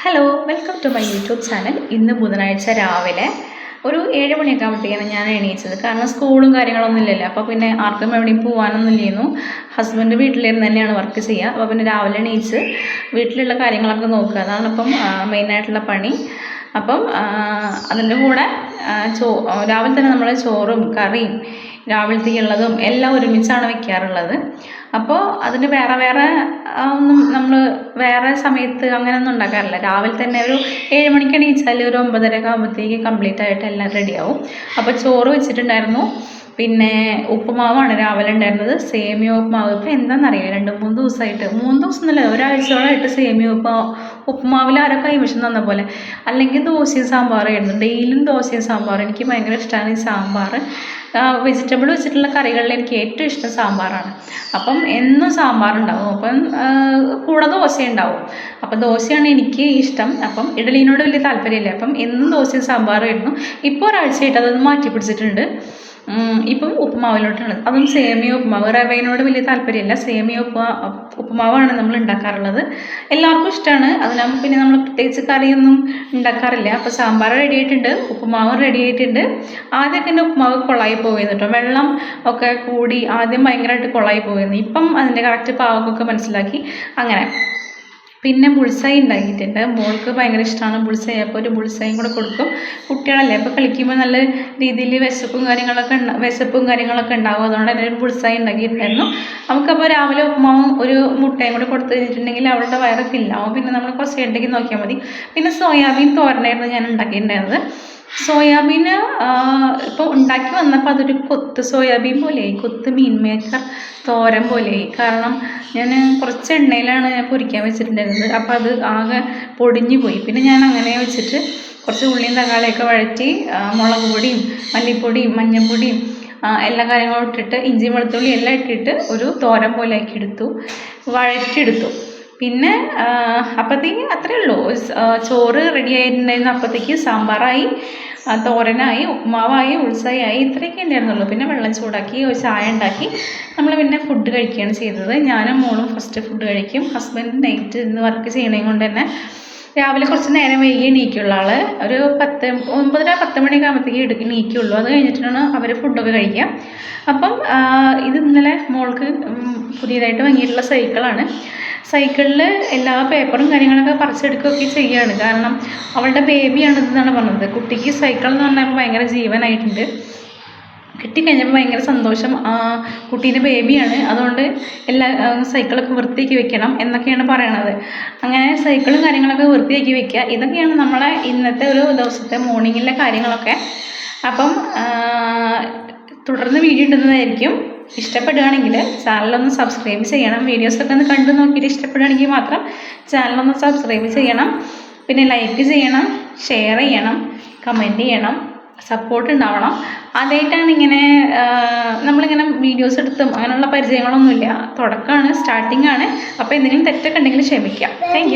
Hello, welcome to my YouTube channel. ഇന്ന് ബുധനാഴ്ച രാവിലെ ഒരു 7 മണിയൊക്കെ ആകുമ്പോഴത്തേക്കാണ് ഞാൻ എണീച്ചത്. കാരണം സ്കൂളും കാര്യങ്ങളൊന്നും ഇല്ലല്ലോ. അപ്പോൾ പിന്നെ ആർക്കും എവിടെയും പോകാനൊന്നും ഇല്ലായിരുന്നു. ഹസ്ബൻഡ് വീട്ടിലിരുന്ന് തന്നെയാണ് വർക്ക് ചെയ്യുക. അപ്പോൾ പിന്നെ രാവിലെ എണീച്ച് വീട്ടിലുള്ള കാര്യങ്ങളൊക്കെ നോക്കുക, അതാണ് ഇപ്പം മെയിനായിട്ടുള്ള പണി. അപ്പം അതിൻ്റെ കൂടെ രാവിലെ തന്നെ നമ്മൾ ചോറും കറിയും രാവിലത്തേക്കുള്ളതും എല്ലാം ഒരുമിച്ചാണ് വയ്ക്കാറുള്ളത്. അപ്പോൾ അതിന് വേറെ വേറെ ഒന്നും നമ്മൾ വേറെ സമയത്ത് അങ്ങനെയൊന്നും ഉണ്ടാക്കാറില്ല. രാവിലെ തന്നെ ഒരു 7 മണിക്ക് എണീച്ചാൽ ഒരു 9:30 ആകുമ്പോഴത്തേക്ക് കംപ്ലീറ്റ് ആയിട്ട് എല്ലാം റെഡിയാവും. അപ്പോൾ ചോറ് വെച്ചിട്ടുണ്ടായിരുന്നു. പിന്നെ ഉപ്പുമാവാണ് രാവിലെ ഉണ്ടായിരുന്നത്, സേമിയ ഉപ്പുമാവ്. ഇപ്പോൾ എന്താണെന്നറിയില്ല, 2-3 ദിവസമായിട്ട്, 3 ദിവസം എന്നല്ല, ഒരാഴ്ചയോളമായിട്ട് സേമിയ ഉപ്പുമാവിൽ ആരോ കൈവശം തന്ന പോലെ. അല്ലെങ്കിൽ ദോശയും സാമ്പാറായിരുന്നു, ഡെയിലും ദോശയും സാമ്പാർ. എനിക്ക് ഭയങ്കര ഇഷ്ടമാണ് ഈ സാമ്പാർ. വെജിറ്റബിൾ വെച്ചിട്ടുള്ള കറികളിൽ എനിക്ക് ഏറ്റവും ഇഷ്ടം സാമ്പാറാണ്. അപ്പം എന്നും സാമ്പാറുണ്ടാവും, അപ്പം കൂടെ ദോശ ഉണ്ടാവും. അപ്പം ദോശയാണ് എനിക്ക് ഇഷ്ടം. അപ്പം ഇഡലിനോട് വലിയ താല്പര്യമില്ല. അപ്പം എന്നും ദോശയും സാമ്പാറുമായിരുന്നു. ഇപ്പോൾ ഒരാഴ്ചയായിട്ട് അതൊന്ന് മാറ്റി പിടിച്ചിട്ടുണ്ട്. ഇപ്പം ഉപ്പുമാവിലോട്ടാണ്, അതും സേമിയ ഉപ്പുമാവ്. റവയിനോട് വലിയ താല്പര്യമില്ല, സേമിയ ഉപ്പുമാവാണ് നമ്മൾ ഉണ്ടാക്കാറുള്ളത്. എല്ലാവർക്കും ഇഷ്ടമാണ്. അതിനാകുമ്പോൾ പിന്നെ നമ്മൾ പ്രത്യേകിച്ച് കറിയൊന്നും ഉണ്ടാക്കാറില്ല. അപ്പോൾ സാമ്പാർ റെഡി ആയിട്ടുണ്ട്, ഉപ്പുമാവ് റെഡി ആയിട്ടുണ്ട്. ആദ്യമൊക്കെ എൻ്റെ ഉപ്പുമാവ് കൊളായി പോയിരുന്നു കേട്ടോ, വെള്ളം ഒക്കെ കൂടി ആദ്യം ഭയങ്കരമായിട്ട് കൊളായി പോയിരുന്നു. ഇപ്പം അതിൻ്റെ കറക്റ്റ് പാകമൊക്കെ മനസ്സിലാക്കി. അങ്ങനെ പിന്നെ ബുൾസൈ ഉണ്ടാക്കിയിട്ടുണ്ട്. മോൾക്ക് ഭയങ്കര ഇഷ്ടമാണ് ബുൾസൈ. അപ്പോൾ ഒരു ബുൾസൈയും കൂടെ കൊടുക്കും. കുട്ടികളല്ലേ, അപ്പോൾ കളിക്കുമ്പോൾ നല്ല രീതിയിൽ വിശപ്പും കാര്യങ്ങളൊക്കെ ഉണ്ടാകും. അതുകൊണ്ട് തന്നെ ഒരു ബുൾസൈ ഉണ്ടാക്കിയിട്ടുണ്ടായിരുന്നു. നമുക്കപ്പോൾ രാവിലെ ഉപ്പുമാവും ഒരു മുട്ടയും കൂടെ കൊടുത്തു കഴിഞ്ഞിട്ടുണ്ടെങ്കിൽ അവളുടെ വയറ് ഫില്ലാവും. പിന്നെ നമ്മൾ കുറച്ച് ഇടയ്ക്ക് നോക്കിയാൽ മതി. പിന്നെ സോയാബീൻ തോരനായിരുന്നു ഞാൻ ഉണ്ടാക്കിയിട്ടുണ്ടായിരുന്നത്. സോയാബീൻ ഇപ്പോൾ ഉണ്ടാക്കി വന്നപ്പോൾ അതൊരു കൊത്ത് സോയാബീൻ പോലെയായി, കൊത്ത് മീൻ മേക്കർ തോരൻ പോലെയായി. കാരണം ഞാൻ കുറച്ച് എണ്ണയിലാണ് ഞാൻ പൊരിക്കാൻ വെച്ചിട്ടുണ്ടായിരുന്നത്. അപ്പോൾ അത് ആകെ പൊടിഞ്ഞു പോയി. പിന്നെ ഞാൻ അങ്ങനെ വെച്ചിട്ട് കുറച്ച് ഉള്ളിയും തക്കാളിയൊക്കെ വഴറ്റി മുളക് പൊടിയും മല്ലിപ്പൊടിയും മഞ്ഞൾപ്പൊടിയും എല്ലാ കാര്യങ്ങളും ഇട്ടിട്ട് ഇഞ്ചി വെളുത്തുള്ളി എല്ലാം ഇട്ടിട്ട് ഒരു തോരൻ പോലെ ആക്കി എടുത്തു, വഴറ്റിയെടുത്തു. പിന്നെ അപ്പോഴത്തേക്ക് അത്രയേ ഉള്ളൂ. ചോറ് റെഡി ആയിട്ടുണ്ടായിരുന്നു. അപ്പോഴത്തേക്ക് സാമ്പാറായി, തോരനായി, ഉപ്പുമാവായി, ഉൾസായി, ഇത്രയൊക്കെ ഉണ്ടായിരുന്നുള്ളൂ. പിന്നെ വെള്ളം ചൂടാക്കി ഒരു ചായ ഉണ്ടാക്കി നമ്മൾ പിന്നെ ഫുഡ് കഴിക്കുകയാണ് ചെയ്തത്. ഞാനും മോളും ഫസ്റ്റ് ഫുഡ് കഴിക്കും. ഹസ്ബൻഡ് നൈറ്റ് ഇന്ന് വർക്ക് ചെയ്യണത് കൊണ്ട് തന്നെ രാവിലെ കുറച്ച് നേരം വൈകി എണീക്കുള്ള ആൾ. ഒരു 9-10 മണിയൊക്കെ ആകുമ്പോഴത്തേക്ക് എണീക്കുള്ളൂ. അത് കഴിഞ്ഞിട്ടാണ് അവർ ഫുഡൊക്കെ കഴിക്കുക. അപ്പം ഇത് ഇന്നലെ മോൾക്ക് പുതിയതായിട്ട് വാങ്ങിയിട്ടുള്ള സൈക്കിളാണ്. സൈക്കിളിൽ എല്ലാ പേപ്പറും കാര്യങ്ങളൊക്കെ പറിച്ചെടുക്കുകയൊക്കെ ചെയ്യുകയാണ്. കാരണം അവളുടെ ബേബിയാണിതെന്നാണ് പറഞ്ഞത്. കുട്ടിക്ക് സൈക്കിൾ എന്ന് പറഞ്ഞപ്പോൾ ഭയങ്കര ജീവനായിട്ടുണ്ട്. കിട്ടിക്കഴിഞ്ഞപ്പോൾ ഭയങ്കര സന്തോഷം. കുട്ടീൻ്റെ ബേബിയാണ്, അതുകൊണ്ട് എല്ലാ സൈക്കിളൊക്കെ വൃത്തിയാക്കി വെക്കണം എന്നൊക്കെയാണ് പറയണത്. അങ്ങനെ സൈക്കിളും കാര്യങ്ങളൊക്കെ വൃത്തിയാക്കി വെക്കുക. ഇതൊക്കെയാണ് നമ്മളെ ഇന്നത്തെ ഒരു ദിവസത്തെ മോർണിംഗിലെ കാര്യങ്ങളൊക്കെ. അപ്പം തുടർന്ന് വീഡിയോ ഇടുന്നതായിരിക്കും. ഇഷ്ടപ്പെടുകയാണെങ്കിൽ ചാനലൊന്ന് സബ്സ്ക്രൈബ് ചെയ്യണം. വീഡിയോസൊക്കെ ഒന്ന് കണ്ടു നോക്കിയിട്ട് ഇഷ്ടപ്പെടുകയാണെങ്കിൽ മാത്രം ചാനലൊന്ന് സബ്സ്ക്രൈബ് ചെയ്യണം. പിന്നെ ലൈക്ക് ചെയ്യണം, ഷെയർ ചെയ്യണം, കമൻറ്റ് ചെയ്യണം, സപ്പോർട്ട് ഉണ്ടാവണം. ആദ്യമായിട്ടാണ് ഇങ്ങനെ നമ്മളിങ്ങനെ വീഡിയോസ് എടുത്തും അങ്ങനെയുള്ള പരിചയങ്ങളൊന്നുമില്ല. തുടക്കമാണ്, സ്റ്റാർട്ടിംഗ് ആണ്. അപ്പോൾ എന്തെങ്കിലും തെറ്റൊക്കെ ഉണ്ടെങ്കിൽ ക്ഷമിക്കാം. Thank you.